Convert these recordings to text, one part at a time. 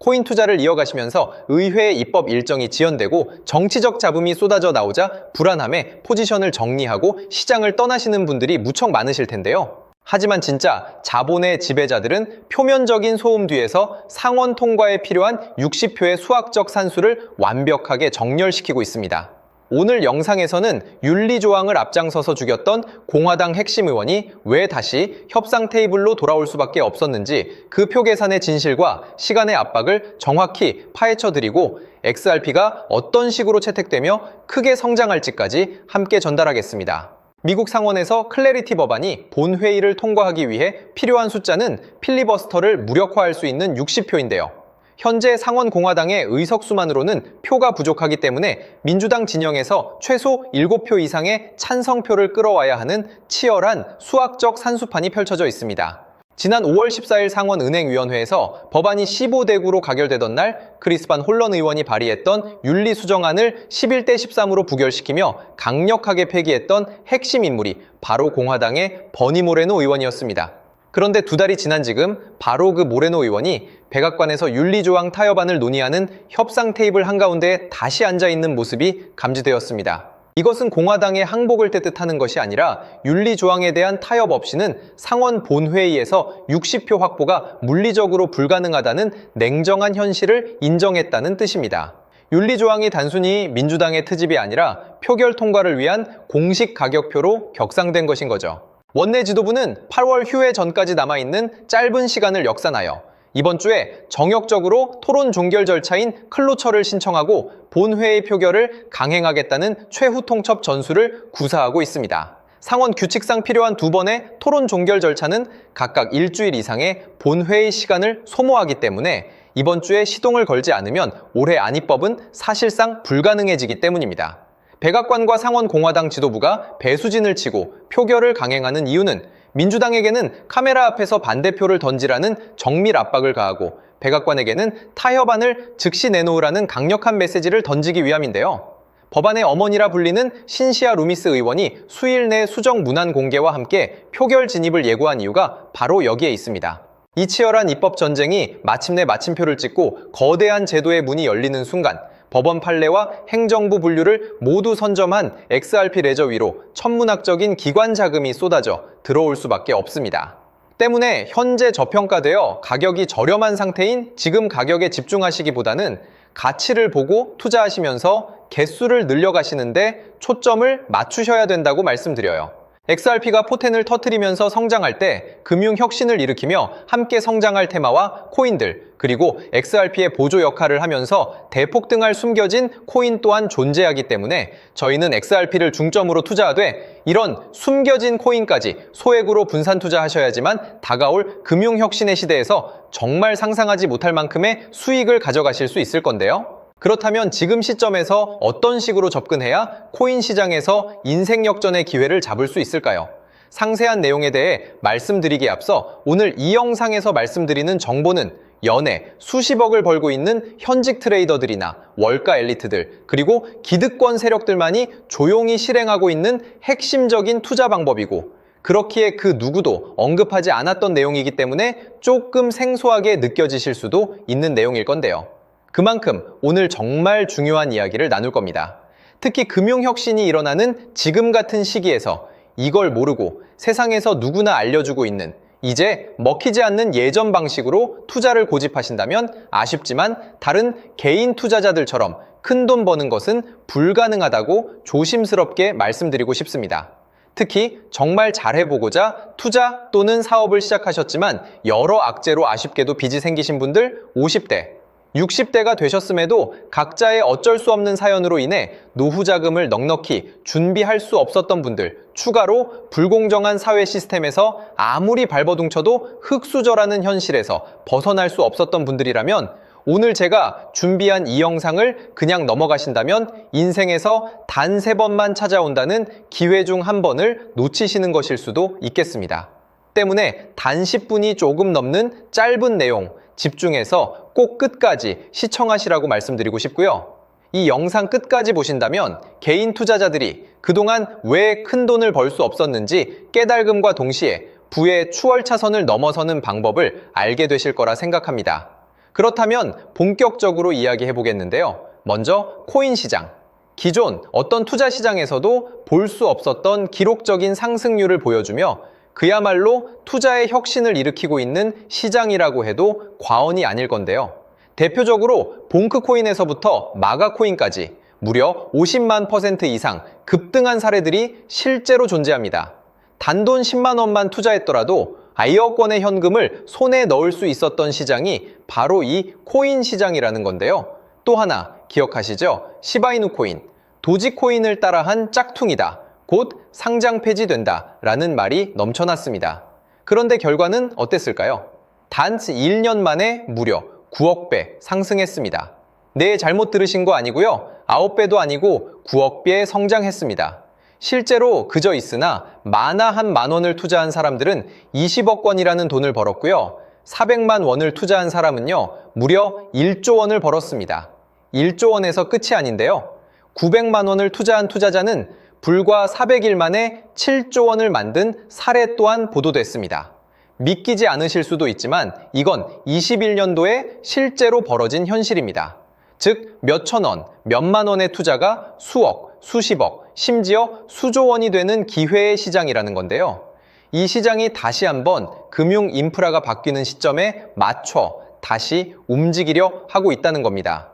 코인 투자를 이어가시면서 의회 입법 일정이 지연되고 정치적 잡음이 쏟아져 나오자 불안함에 포지션을 정리하고 시장을 떠나시는 분들이 무척 많으실 텐데요. 하지만 진짜 자본의 지배자들은 표면적인 소음 뒤에서 상원 통과에 필요한 60표의 수학적 산수를 완벽하게 정렬시키고 있습니다. 오늘 영상에서는 윤리조항을 앞장서서 죽였던 공화당 핵심 의원이 왜 다시 협상 테이블로 돌아올 수밖에 없었는지 그 표 계산의 진실과 시간의 압박을 정확히 파헤쳐드리고 XRP가 어떤 식으로 채택되며 크게 성장할지까지 함께 전달하겠습니다. 미국 상원에서 클래리티 법안이 본회의를 통과하기 위해 필요한 숫자는 필리버스터를 무력화할 수 있는 60표인데요. 현재 상원 공화당의 의석수만으로는 표가 부족하기 때문에 민주당 진영에서 최소 7표 이상의 찬성표를 끌어와야 하는 치열한 수학적 산수판이 펼쳐져 있습니다. 지난 5월 14일 상원은행위원회에서 법안이 15대 9로 가결되던 날 크리스반 홀런 의원이 발의했던 윤리수정안을 11대 13으로 부결시키며 강력하게 폐기했던 핵심 인물이 바로 공화당의 버니 모레노 의원이었습니다. 그런데 2달이 지난 지금 바로 그 모레노 의원이 백악관에서 윤리조항 타협안을 논의하는 협상 테이블 한가운데에 다시 앉아있는 모습이 감지되었습니다. 이것은 공화당의 항복을 뜻하는 것이 아니라 윤리조항에 대한 타협 없이는 상원 본회의에서 60표 확보가 물리적으로 불가능하다는 냉정한 현실을 인정했다는 뜻입니다. 윤리조항이 단순히 민주당의 트집이 아니라 표결 통과를 위한 공식 가격표로 격상된 것인 거죠. 원내 지도부는 8월 휴회 전까지 남아있는 짧은 시간을 역산하여 이번 주에 정역적으로 토론 종결 절차인 클로처를 신청하고 본회의 표결을 강행하겠다는 최후 통첩 전술을 구사하고 있습니다. 상원 규칙상 필요한 2번의 토론 종결 절차는 각각 일주일 이상의 본회의 시간을 소모하기 때문에 이번 주에 시동을 걸지 않으면 올해 안입법은 사실상 불가능해지기 때문입니다. 백악관과 상원 공화당 지도부가 배수진을 치고 표결을 강행하는 이유는 민주당에게는 카메라 앞에서 반대표를 던지라는 정밀 압박을 가하고 백악관에게는 타협안을 즉시 내놓으라는 강력한 메시지를 던지기 위함인데요. 법안의 어머니라 불리는 신시아 루미스 의원이 수일 내 수정 문안 공개와 함께 표결 진입을 예고한 이유가 바로 여기에 있습니다. 이 치열한 입법 전쟁이 마침내 마침표를 찍고 거대한 제도의 문이 열리는 순간 법원 판례와 행정부 분류를 모두 선점한 XRP 레저 위로 천문학적인 기관 자금이 쏟아져 들어올 수밖에 없습니다. 때문에 현재 저평가되어 가격이 저렴한 상태인 지금 가격에 집중하시기보다는 가치를 보고 투자하시면서 개수를 늘려가시는데 초점을 맞추셔야 된다고 말씀드려요. XRP가 포텐을 터뜨리면서 성장할 때 금융혁신을 일으키며 함께 성장할 테마와 코인들, 그리고 XRP의 보조 역할을 하면서 대폭등할 숨겨진 코인 또한 존재하기 때문에 저희는 XRP를 중점으로 투자하되 이런 숨겨진 코인까지 소액으로 분산 투자하셔야지만 다가올 금융혁신의 시대에서 정말 상상하지 못할 만큼의 수익을 가져가실 수 있을 건데요. 그렇다면 지금 시점에서 어떤 식으로 접근해야 코인 시장에서 인생 역전의 기회를 잡을 수 있을까요? 상세한 내용에 대해 말씀드리기에 앞서 오늘 이 영상에서 말씀드리는 정보는 연에 수십억을 벌고 있는 현직 트레이더들이나 월가 엘리트들, 그리고 기득권 세력들만이 조용히 실행하고 있는 핵심적인 투자 방법이고 그렇기에 그 누구도 언급하지 않았던 내용이기 때문에 조금 생소하게 느껴지실 수도 있는 내용일 건데요. 그만큼 오늘 정말 중요한 이야기를 나눌 겁니다. 특히 금융혁신이 일어나는 지금 같은 시기에서 이걸 모르고 세상에서 누구나 알려주고 있는 이제 먹히지 않는 예전 방식으로 투자를 고집하신다면 아쉽지만 다른 개인 투자자들처럼 큰돈 버는 것은 불가능하다고 조심스럽게 말씀드리고 싶습니다. 특히 정말 잘해보고자 투자 또는 사업을 시작하셨지만 여러 악재로 아쉽게도 빚이 생기신 분들 50대, 60대가 되셨음에도 각자의 어쩔 수 없는 사연으로 인해 노후 자금을 넉넉히 준비할 수 없었던 분들, 추가로 불공정한 사회 시스템에서 아무리 발버둥쳐도 흙수저라는 현실에서 벗어날 수 없었던 분들이라면 오늘 제가 준비한 이 영상을 그냥 넘어가신다면 인생에서 단 3번만 찾아온다는 기회 중 한 번을 놓치시는 것일 수도 있겠습니다. 때문에 단 10분이 조금 넘는 짧은 내용 집중해서 꼭 끝까지 시청하시라고 말씀드리고 싶고요. 이 영상 끝까지 보신다면 개인 투자자들이 그동안 왜 큰 돈을 벌 수 없었는지 깨달음과 동시에 부의 추월차선을 넘어서는 방법을 알게 되실 거라 생각합니다. 그렇다면 본격적으로 이야기해 보겠는데요. 먼저 코인 시장. 기존 어떤 투자 시장에서도 볼 수 없었던 기록적인 상승률을 보여주며 그야말로 투자의 혁신을 일으키고 있는 시장이라고 해도 과언이 아닐 건데요. 대표적으로 봉크코인에서부터 마가코인까지 무려 50만 % 이상 급등한 사례들이 실제로 존재합니다. 단돈 10만 원만 투자했더라도 1억 원의 현금을 손에 넣을 수 있었던 시장이 바로 이 코인 시장이라는 건데요. 또 하나 기억하시죠? 시바이누 코인, 도지코인을 따라한 짝퉁이다. 곧 상장 폐지된다. 라는 말이 넘쳐났습니다. 그런데 결과는 어땠을까요? 단 1년 만에 무려 9억 배 상승했습니다. 네, 잘못 들으신 거 아니고요. 9배도 아니고 9억 배 성장했습니다. 실제로 그저 있으나 만화 한 만 원을 투자한 사람들은 20억 원이라는 돈을 벌었고요. 400만 원을 투자한 사람은요, 무려 1조 원을 벌었습니다. 1조 원에서 끝이 아닌데요. 900만 원을 투자한 투자자는 불과 400일 만에 7조 원을 만든 사례 또한 보도됐습니다. 믿기지 않으실 수도 있지만 이건 21년도에 실제로 벌어진 현실입니다. 즉, 몇천 원, 몇만 원의 투자가 수억, 수십억, 심지어 수조 원이 되는 기회의 시장이라는 건데요. 이 시장이 다시 한번 금융 인프라가 바뀌는 시점에 맞춰 다시 움직이려 하고 있다는 겁니다.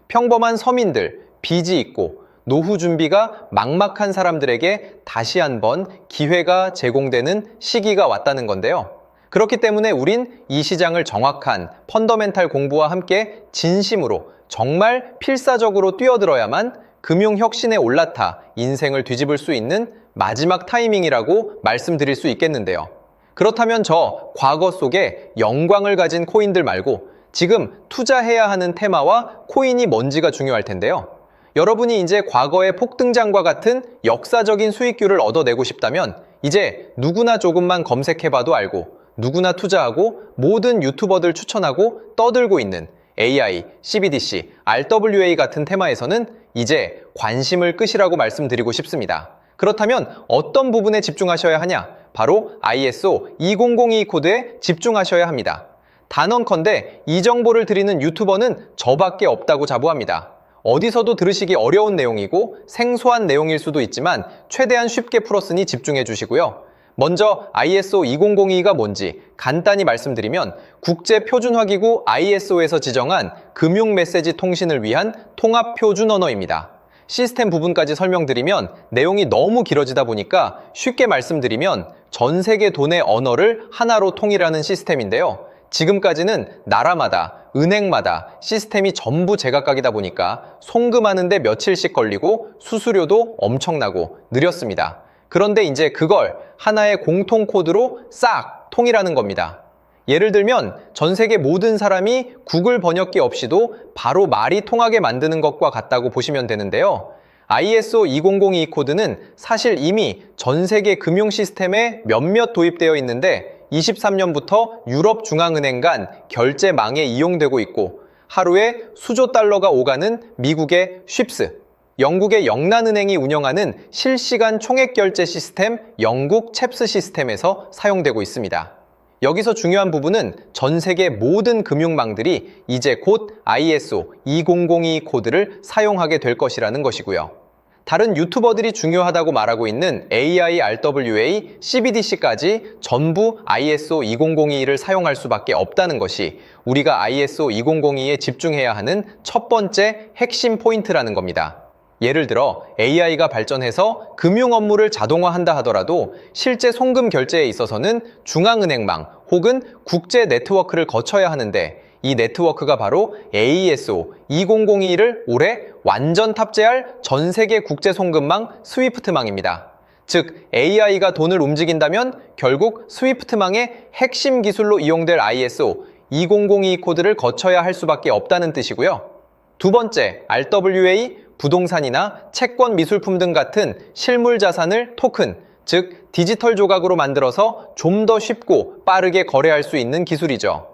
평범한 서민들, 빚이 있고 노후 준비가 막막한 사람들에게 다시 한번 기회가 제공되는 시기가 왔다는 건데요. 그렇기 때문에 우린 이 시장을 정확한 펀더멘탈 공부와 함께 진심으로 정말 필사적으로 뛰어들어야만 금융혁신에 올라타 인생을 뒤집을 수 있는 마지막 타이밍이라고 말씀드릴 수 있겠는데요. 그렇다면 저 과거 속에 영광을 가진 코인들 말고 지금 투자해야 하는 테마와 코인이 뭔지가 중요할 텐데요. 여러분이 이제 과거의 폭등장과 같은 역사적인 수익률을 얻어내고 싶다면 이제 누구나 조금만 검색해봐도 알고 누구나 투자하고 모든 유튜버들 추천하고 떠들고 있는 AI, CBDC, RWA 같은 테마에서는 이제 관심을 끄시라고 말씀드리고 싶습니다. 그렇다면 어떤 부분에 집중하셔야 하냐? 바로 ISO 2002 코드에 집중하셔야 합니다. 단언컨대 이 정보를 드리는 유튜버는 저밖에 없다고 자부합니다. 어디서도 들으시기 어려운 내용이고 생소한 내용일 수도 있지만 최대한 쉽게 풀었으니 집중해 주시고요. 먼저 ISO 2002가 뭔지 간단히 말씀드리면 국제표준화기구 ISO에서 지정한 금융 메시지 통신을 위한 통합 표준 언어입니다. 시스템 부분까지 설명드리면 내용이 너무 길어지다 보니까 쉽게 말씀드리면 전 세계 돈의 언어를 하나로 통일하는 시스템인데요. 지금까지는 나라마다, 은행마다 시스템이 전부 제각각이다 보니까 송금하는데 며칠씩 걸리고 수수료도 엄청나고 느렸습니다. 그런데 이제 그걸 하나의 공통 코드로 싹 통일하는 겁니다. 예를 들면 전 세계 모든 사람이 구글 번역기 없이도 바로 말이 통하게 만드는 것과 같다고 보시면 되는데요. ISO 2002 코드는 사실 이미 전 세계 금융 시스템에 몇몇 도입되어 있는데 23년부터 유럽중앙은행 간 결제망에 이용되고 있고 하루에 수조 달러가 오가는 미국의 쉽스, 영국의 영란은행이 운영하는 실시간 총액결제 시스템 영국 챕스 시스템에서 사용되고 있습니다. 여기서 중요한 부분은 전 세계 모든 금융망들이 이제 곧 ISO 2002 코드를 사용하게 될 것이라는 것이고요. 다른 유튜버들이 중요하다고 말하고 있는 AI, RWA, CBDC까지 전부 ISO 2002를 사용할 수밖에 없다는 것이 우리가 ISO 2002에 집중해야 하는 첫 번째 핵심 포인트라는 겁니다. 예를 들어 AI가 발전해서 금융 업무를 자동화한다 하더라도 실제 송금 결제에 있어서는 중앙은행망 혹은 국제 네트워크를 거쳐야 하는데 이 네트워크가 바로 AESO 2002를 올해 완전 탑재할 전 세계 국제 송금망 스위프트망입니다. 즉 AI가 돈을 움직인다면 결국 스위프트망의 핵심 기술로 이용될 ISO 2002 코드를 거쳐야 할 수밖에 없다는 뜻이고요. 두 번째, RWA, 부동산이나 채권 미술품 등 같은 실물 자산을 토큰, 즉 디지털 조각으로 만들어서 좀 더 쉽고 빠르게 거래할 수 있는 기술이죠.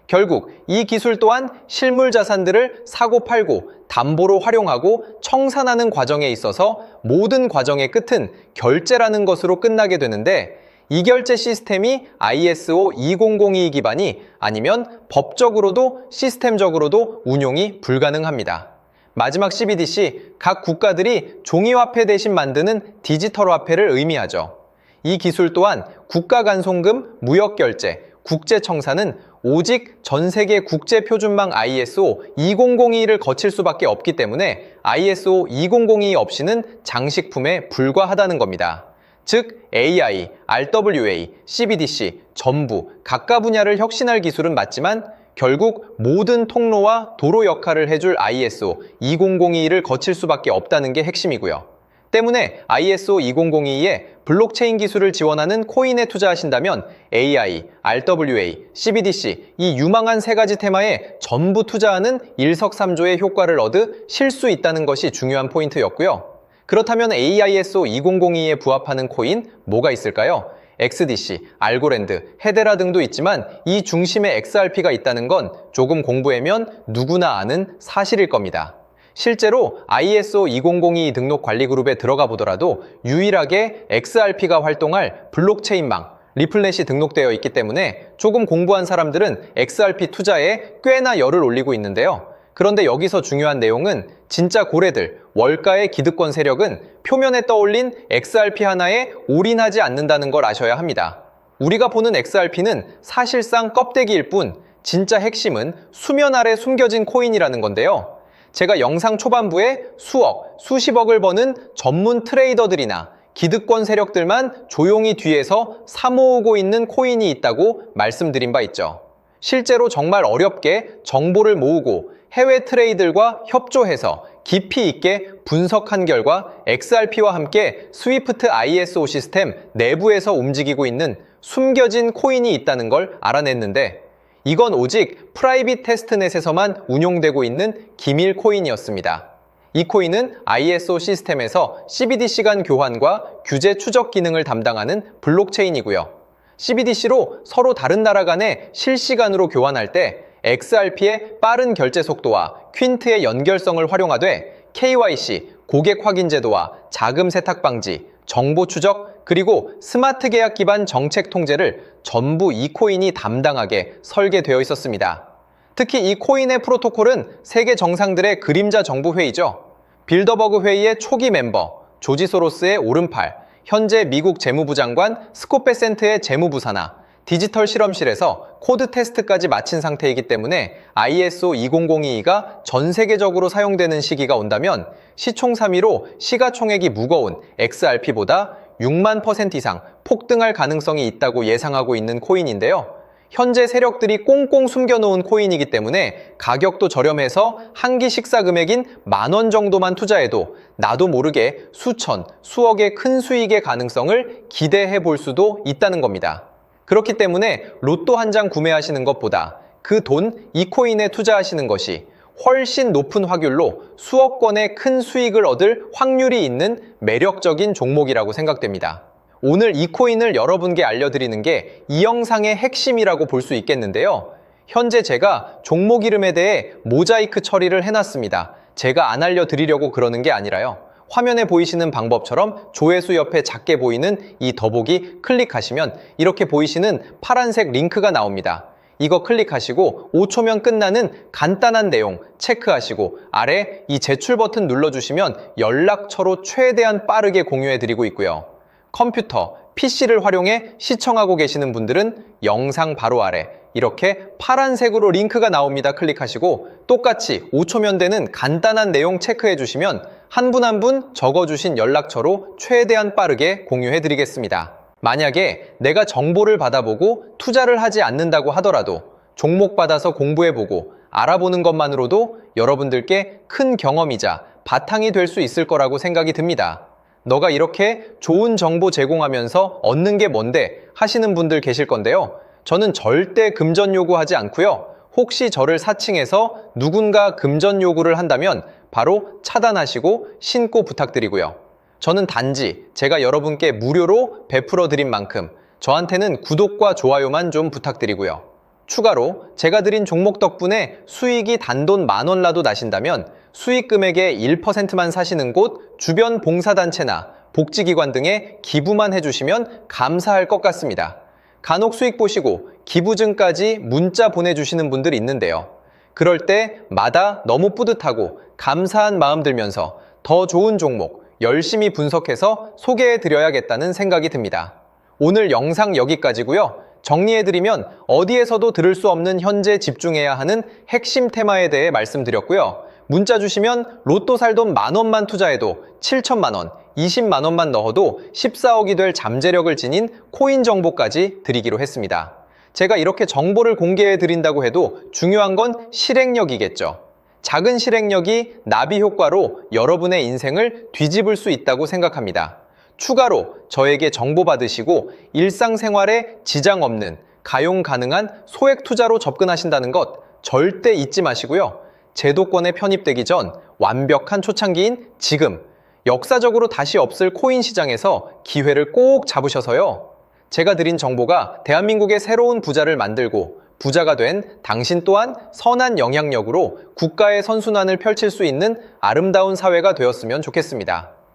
결국 이 기술 또한 실물 자산들을 사고 팔고 담보로 활용하고 청산하는 과정에 있어서 모든 과정의 끝은 결제라는 것으로 끝나게 되는데 이결제 시스템이 ISO 2002 기반이 아니면 법적으로도 시스템적으로도 운용이 불가능합니다. 마지막 CBDC, 각 국가들이 종이화폐 대신 만드는 디지털 화폐를 의미하죠. 이 기술 또한 국가간송금, 무역결제, 국제청산은 오직 전 세계 국제표준망 ISO 2002를 거칠 수밖에 없기 때문에 ISO 2002 없이는 장식품에 불과하다는 겁니다. 즉 AI, RWA, CBDC 전부 각각 분야를 혁신할 기술은 맞지만 결국 모든 통로와 도로 역할을 해줄 ISO 2002를 거칠 수밖에 없다는 게 핵심이고요. 때문에 ISO 2002에 블록체인 기술을 지원하는 코인에 투자하신다면 AI, RWA, CBDC 이 유망한 세 가지 테마에 전부 투자하는 일석삼조의 효과를 얻으실 수 있다는 것이 중요한 포인트였고요. 그렇다면 AISO 2002에 부합하는 코인 뭐가 있을까요? XDC, 알고랜드, 헤데라 등도 있지만 이 중심에 XRP가 있다는 건 조금 공부하면 누구나 아는 사실일 겁니다. 실제로 ISO 2002 등록 관리 그룹에 들어가 보더라도 유일하게 XRP가 활동할 블록체인망, 리플넷이 등록되어 있기 때문에 조금 공부한 사람들은 XRP 투자에 꽤나 열을 올리고 있는데요. 그런데 여기서 중요한 내용은 진짜 고래들, 월가의 기득권 세력은 표면에 떠올린 XRP 하나에 올인하지 않는다는 걸 아셔야 합니다. 우리가 보는 XRP는 사실상 껍데기일 뿐 진짜 핵심은 수면 아래 숨겨진 코인이라는 건데요. 제가 영상 초반부에 수억, 수십억을 버는 전문 트레이더들이나 기득권 세력들만 조용히 뒤에서 사모으고 있는 코인이 있다고 말씀드린 바 있죠. 실제로 정말 어렵게 정보를 모으고 해외 트레이들과 협조해서 깊이 있게 분석한 결과 XRP와 함께 스위프트 ISO 시스템 내부에서 움직이고 있는 숨겨진 코인이 있다는 걸 알아냈는데 이건 오직 프라이빗 테스트넷에서만 운용되고 있는 기밀 코인이었습니다. 이 코인은 ISO 시스템에서 CBDC 간 교환과 규제 추적 기능을 담당하는 블록체인이고요. CBDC로 서로 다른 나라 간에 실시간으로 교환할 때 XRP의 빠른 결제 속도와 퀸트의 연결성을 활용하되 KYC, 고객 확인 제도와 자금 세탁 방지, 정보 추적, 그리고 스마트 계약 기반 정책 통제를 전부 이 코인이 담당하게 설계되어 있었습니다. 특히 이 코인의 프로토콜은 세계 정상들의 그림자 정부 회의죠. 빌더버그 회의의 초기 멤버, 조지 소로스의 오른팔, 현재 미국 재무부 장관 스콧 베센트의 재무부 산하, 디지털 실험실에서 코드 테스트까지 마친 상태이기 때문에 ISO 2002가 전 세계적으로 사용되는 시기가 온다면 시총 3위로 시가총액이 무거운 XRP보다 6만% 이상 폭등할 가능성이 있다고 예상하고 있는 코인인데요. 현재 세력들이 꽁꽁 숨겨놓은 코인이기 때문에 가격도 저렴해서 한 끼 식사 금액인 10,000원 정도만 투자해도 나도 모르게 수천, 수억의 큰 수익의 가능성을 기대해 볼 수도 있다는 겁니다. 그렇기 때문에 로또 한 장 구매하시는 것보다 그 돈 이 코인에 투자하시는 것이 훨씬 높은 확률로 수억 건의 큰 수익을 얻을 확률이 있는 매력적인 종목이라고 생각됩니다. 오늘 이 코인을 여러분께 알려드리는 게 이 영상의 핵심이라고 볼 수 있겠는데요. 현재 제가 종목 이름에 대해 모자이크 처리를 해놨습니다. 제가 안 알려드리려고 그러는 게 아니라요. 화면에 보이시는 방법처럼 조회수 옆에 작게 보이는 이 더보기 클릭하시면 이렇게 보이시는 파란색 링크가 나옵니다. 이거 클릭하시고 5초면 끝나는 간단한 내용 체크하시고 아래 이 제출 버튼 눌러주시면 연락처로 최대한 빠르게 공유해드리고 있고요. 컴퓨터, PC를 활용해 시청하고 계시는 분들은 영상 바로 아래 이렇게 파란색으로 링크가 나옵니다. 클릭하시고 똑같이 5초면 되는 간단한 내용 체크해 주시면 한 분 한 분 적어주신 연락처로 최대한 빠르게 공유해 드리겠습니다. 만약에 내가 정보를 받아보고 투자를 하지 않는다고 하더라도 종목 받아서 공부해보고 알아보는 것만으로도 여러분들께 큰 경험이자 바탕이 될 수 있을 거라고 생각이 듭니다. 너가 이렇게 좋은 정보 제공하면서 얻는 게 뭔데 하시는 분들 계실 건데요. 저는 절대 금전 요구하지 않고요. 혹시 저를 사칭해서 누군가 금전 요구를 한다면 바로 차단하시고 신고 부탁드리고요. 저는 단지 제가 여러분께 무료로 베풀어 드린 만큼 저한테는 구독과 좋아요만 좀 부탁드리고요. 추가로 제가 드린 종목 덕분에 수익이 단돈 10,000원라도 나신다면 수익 금액의 1%만 사시는 곳 주변 봉사단체나 복지기관 등에 기부만 해주시면 감사할 것 같습니다. 간혹 수익 보시고 기부증까지 문자 보내주시는 분들이 있는데요. 그럴 때마다 너무 뿌듯하고 감사한 마음 들면서 더 좋은 종목 열심히 분석해서 소개해드려야겠다는 생각이 듭니다. 오늘 영상 여기까지고요. 정리해드리면 어디에서도 들을 수 없는 현재 집중해야 하는 핵심 테마에 대해 말씀드렸고요. 문자 주시면 로또 살 돈 10,000원만 투자해도 7천만 원, 20만 원만 넣어도 14억이 될 잠재력을 지닌 코인 정보까지 드리기로 했습니다. 제가 이렇게 정보를 공개해 드린다고 해도 중요한 건 실행력이겠죠. 작은 실행력이 나비 효과로 여러분의 인생을 뒤집을 수 있다고 생각합니다. 추가로 저에게 정보 받으시고 일상생활에 지장 없는 가용 가능한 소액 투자로 접근하신다는 것 절대 잊지 마시고요. 제도권에 편입되기 전 완벽한 초창기인 지금 역사적으로 다시 없을 코인 시장에서 기회를 꼭 잡으셔서요. 제가 드린 정보가 대한민국의 새로운 부자를 만들고 부자가 된 당신 또한 선한 영향력으로 국가의 선순환을 펼칠 수 있는 아름다운 사회가 되었으면 좋겠습니다.